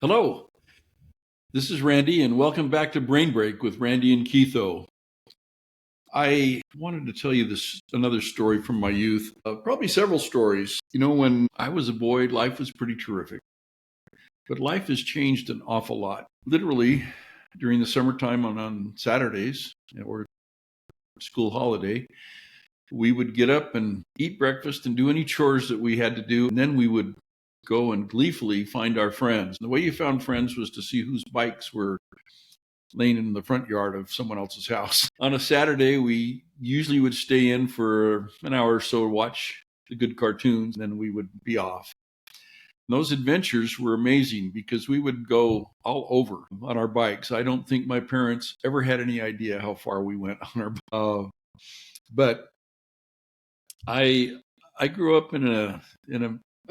Hello, this is Randy, and welcome back to Brain Break with Randy and Keitho. I wanted to tell you this another story from my youth, probably several stories. When I was a boy, life was pretty terrific, but life has changed an awful lot. Literally, during the summertime on Saturdays or school holiday, we would get up and eat breakfast and do any chores that we had to do, and then we would go and gleefully find our friends. And the way you found friends was to see whose bikes were laying in the front yard of someone else's house. On a Saturday, we usually would stay in for an hour or so to watch the good cartoons, and then we would be off. And those adventures were amazing because we would go all over on our bikes. I don't think my parents ever had any idea how far we went on our but I I grew up in a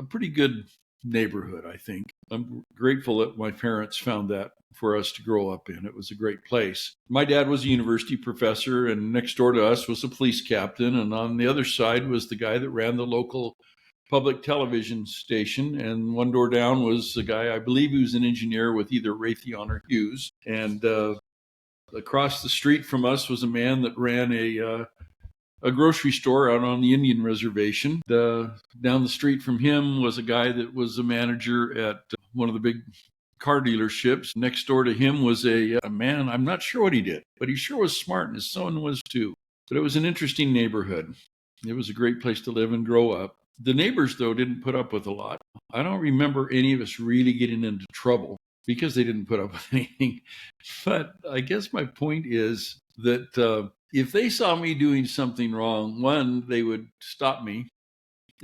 pretty good neighborhood, I think. I'm grateful that my parents found that for us to grow up in. It was a great place. My dad was a university professor, and next door to us was a police captain, and on the other side was the guy that ran the local public television station, and one door down was a guy, I believe he was an engineer with either Raytheon or Hughes, and across the street from us was a man that ran a grocery store out on the Indian reservation. Down the street from him was a guy that was a manager at one of the big car dealerships. Next door to him was a man, I'm not sure what he did, but he sure was smart, and his son was too. But it was an interesting neighborhood. It was a great place to live and grow up. The neighbors, though, didn't put up with a lot. I don't remember any of us really getting into trouble because they didn't put up with anything. But I guess my point is that if they saw me doing something wrong, one, they would stop me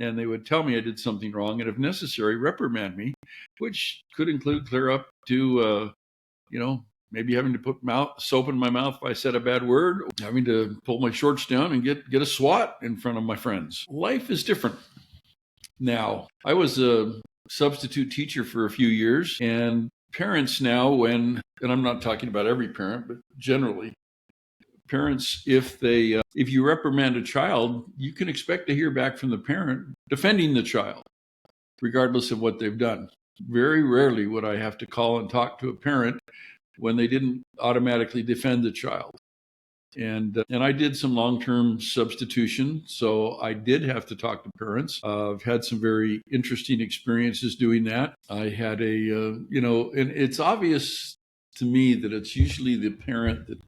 and they would tell me I did something wrong, and if necessary, reprimand me, which could include clear up to, maybe having to put soap in my mouth if I said a bad word, having to pull my shorts down and get a swat in front of my friends. Life is different now. I was a substitute teacher for a few years, and parents now, and I'm not talking about every parent, but generally, parents, if you reprimand a child, you can expect to hear back from the parent defending the child, regardless of what they've done. Very rarely would I have to call and talk to a parent when they didn't automatically defend the child. And I did some long-term substitution, so I did have to talk to parents. I've had some very interesting experiences doing that. I had and it's obvious to me that it's usually the parent that,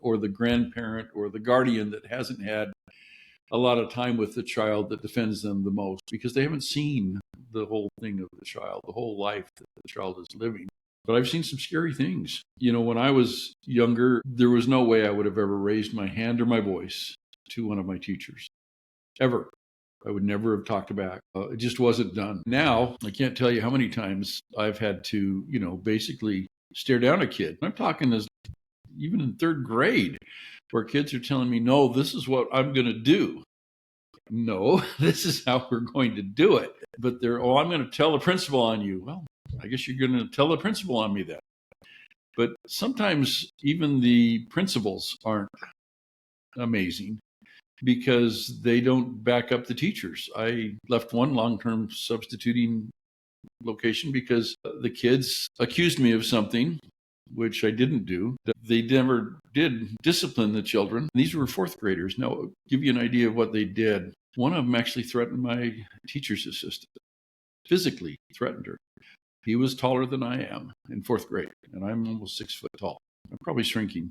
or the grandparent or the guardian that hasn't had a lot of time with the child that defends them the most because they haven't seen the whole thing of the child, the whole life that the child is living. But I've seen some scary things. When I was younger, there was no way I would have ever raised my hand or my voice to one of my teachers, ever. I would never have talked back. It just wasn't done. Now, I can't tell you how many times I've had to, basically stare down a kid. I'm talking as even in third grade, where kids are telling me, no, this is what I'm going to do. No, this is how we're going to do it. But I'm going to tell the principal on you. Well, I guess you're going to tell the principal on me then. But sometimes even the principals aren't amazing because they don't back up the teachers. I left one long-term substituting location because the kids accused me of something which I didn't do. They never did discipline the children. These were fourth graders. Now, I'll give you an idea of what they did. One of them actually threatened my teacher's assistant, physically threatened her. He was taller than I am in fourth grade, and I'm almost 6 foot tall. I'm probably shrinking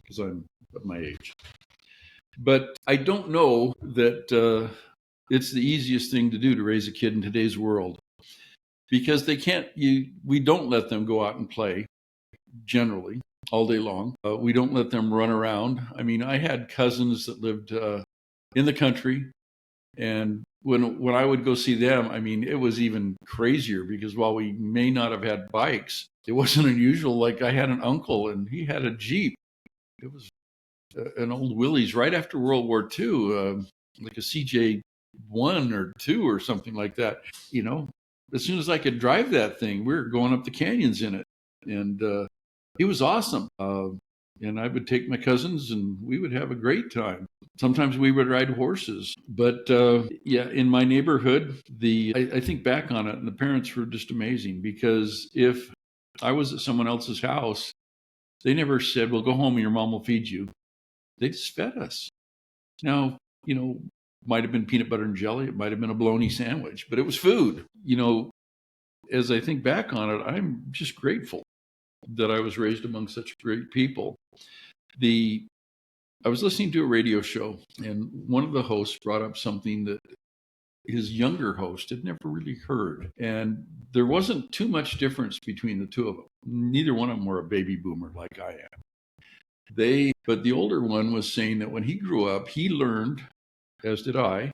because I'm at my age. But I don't know that it's the easiest thing to do to raise a kid in today's world because we don't let them go out and play generally all day long. We don't let them run around. I mean, I had cousins that lived in the country, and when I would go see them, I mean, it was even crazier because while we may not have had bikes, it wasn't unusual. Like I had an uncle and he had a Jeep. It was an old Willys right after World War II, like a CJ1 or 2 or something like that. As soon as I could drive that thing, we were going up the canyons in it. And it was awesome. And I would take my cousins and we would have a great time. Sometimes we would ride horses. But in my neighborhood, I think back on it, and the parents were just amazing because if I was at someone else's house. They never said, well, go home and your mom will feed you. They just fed us. Now, might have been peanut butter and jelly. It might have been a bologna sandwich, but it was food. As I think back on it, I'm just grateful that I was raised among such great people. I was listening to a radio show, and one of the hosts brought up something that his younger host had never really heard. And there wasn't too much difference between the two of them. Neither one of them were a baby boomer like I am. But the older one was saying that when he grew up, he learned, as did I,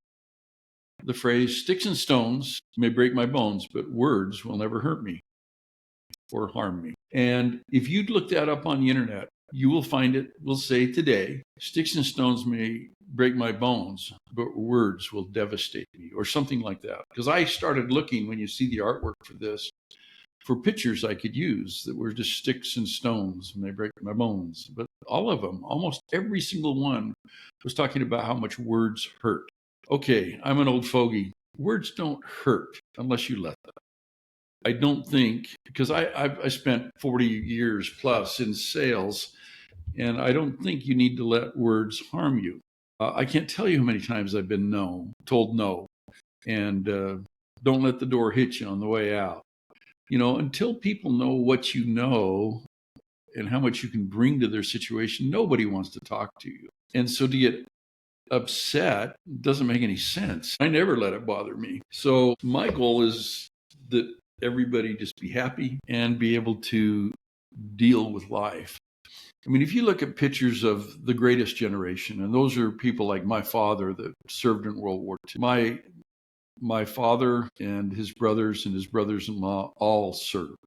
the phrase, sticks and stones may break my bones, but words will never hurt me or harm me. And if you'd look that up on the internet, you will find it will say today, sticks and stones may break my bones, but words will devastate me, or something like that. Because I started looking, when you see the artwork for this, for pictures I could use that were just sticks and stones and they break my bones. But all of them, almost every single one, was talking about how much words hurt. Okay, I'm an old fogey. Words don't hurt unless you let them. I don't think, because I spent 40 years plus in sales, and I don't think you need to let words harm you. I can't tell you how many times I've been told no, and don't let the door hit you on the way out. Until people know what you know and how much you can bring to their situation, nobody wants to talk to you. And so to get upset doesn't make any sense. I never let it bother me. So my goal is that everybody just be happy and be able to deal with life. I mean, if you look at pictures of the greatest generation, and those are people like my father that served in World War II. My father and his brothers-in-law all served.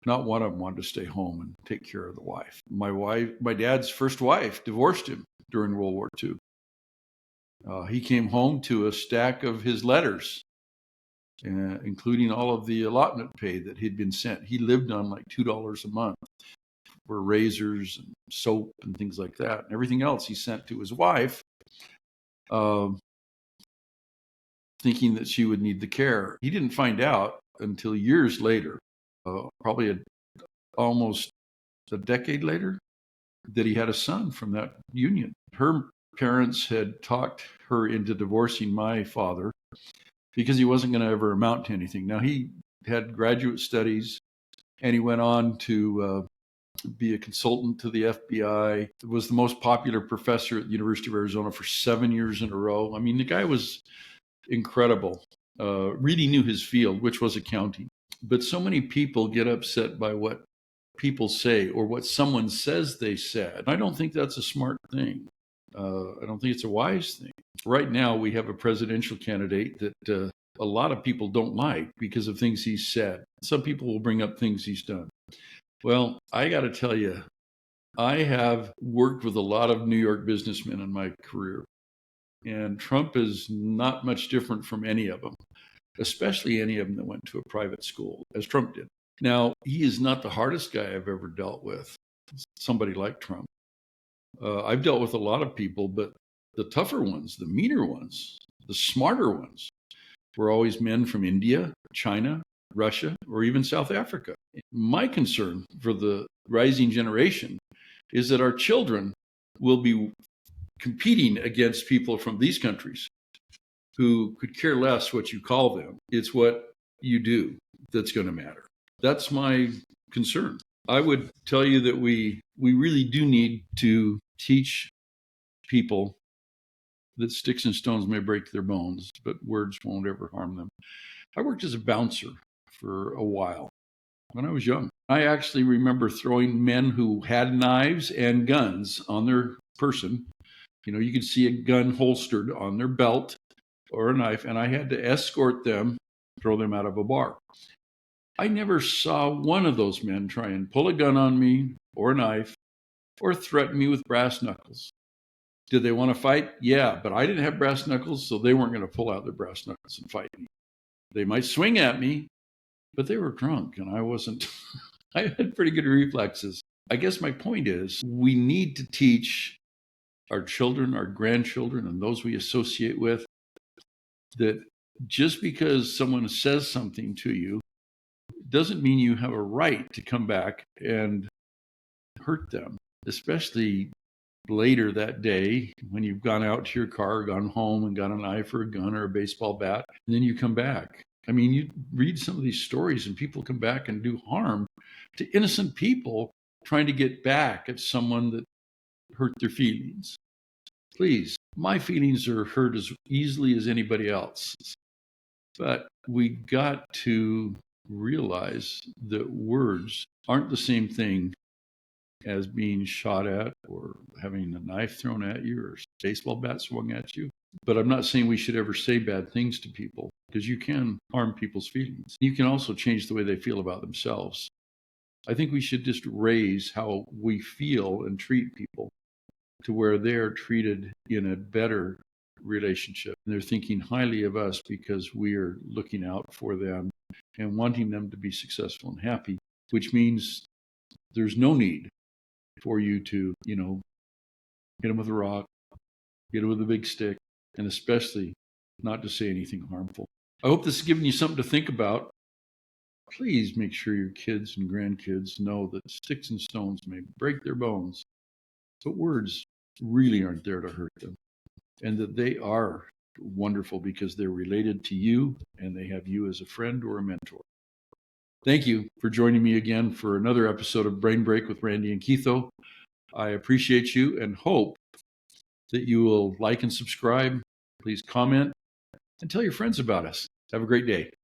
Not one of them wanted to stay home and take care of the wife. My dad's first wife divorced him during World War II. He came home to a stack of his letters, including all of the allotment pay that he'd been sent. He lived on like $2 a month for razors and soap and things like that. And everything else he sent to his wife, thinking that she would need the care. He didn't find out until years later, probably almost a decade later, that he had a son from that union. Her parents had talked her into divorcing my father because he wasn't going to ever amount to anything. Now, he had graduate studies, and he went on to be a consultant to the FBI. He was the most popular professor at the University of Arizona for 7 years in a row. I mean, the guy was incredible. Really knew his field, which was accounting. But so many people get upset by what people say or what someone says they said. I don't think that's a smart thing. I don't think it's a wise thing. Right now, we have a presidential candidate that a lot of people don't like because of things he's said. Some people will bring up things he's done. Well, I got to tell you, I have worked with a lot of New York businessmen in my career, and Trump is not much different from any of them, especially any of them that went to a private school, as Trump did. Now, he is not the hardest guy I've ever dealt with, somebody like Trump. I've dealt with a lot of people, but the tougher ones, the meaner ones, the smarter ones were always men from India, China, Russia, or even South Africa. My concern for the rising generation is that our children will be competing against people from these countries who could care less what you call them. It's what you do that's going to matter. That's my concern. I would tell you that we really do need to teach people that sticks and stones may break their bones, but words won't ever harm them. I worked as a bouncer for a while when I was young. I actually remember throwing men who had knives and guns on their person. You could see a gun holstered on their belt or a knife, and I had to escort them, throw them out of a bar. I never saw one of those men try and pull a gun on me or a knife or threaten me with brass knuckles. Did they want to fight? Yeah, but I didn't have brass knuckles, so they weren't going to pull out their brass knuckles and fight me. They might swing at me, but they were drunk, and I wasn't. I had pretty good reflexes. I guess my point is we need to teach our children, our grandchildren, and those we associate with that just because someone says something to you doesn't mean you have a right to come back and hurt them, especially later that day when you've gone out to your car, gone home and got a knife or a gun or a baseball bat, and then you come back. I mean, you read some of these stories and people come back and do harm to innocent people trying to get back at someone that hurt their feelings. Please, my feelings are hurt as easily as anybody else's. But we got to realize that words aren't the same thing as being shot at or having a knife thrown at you or a baseball bat swung at you. But I'm not saying we should ever say bad things to people, because you can harm people's feelings. You can also change the way they feel about themselves. I think we should just raise how we feel and treat people to where they're treated in a better relationship. And they're thinking highly of us because we are looking out for them and wanting them to be successful and happy, which means there's no need for you to, hit them with a rock, hit them with a big stick, and especially not to say anything harmful. I hope this has given you something to think about. Please make sure your kids and grandkids know that sticks and stones may break their bones, but words really aren't there to hurt them, and that they are wonderful because they're related to you and they have you as a friend or a mentor. Thank you for joining me again for another episode of Brain Break with Randy and Keitho. I appreciate you and hope that you will like and subscribe. Please comment and tell your friends about us. Have a great day.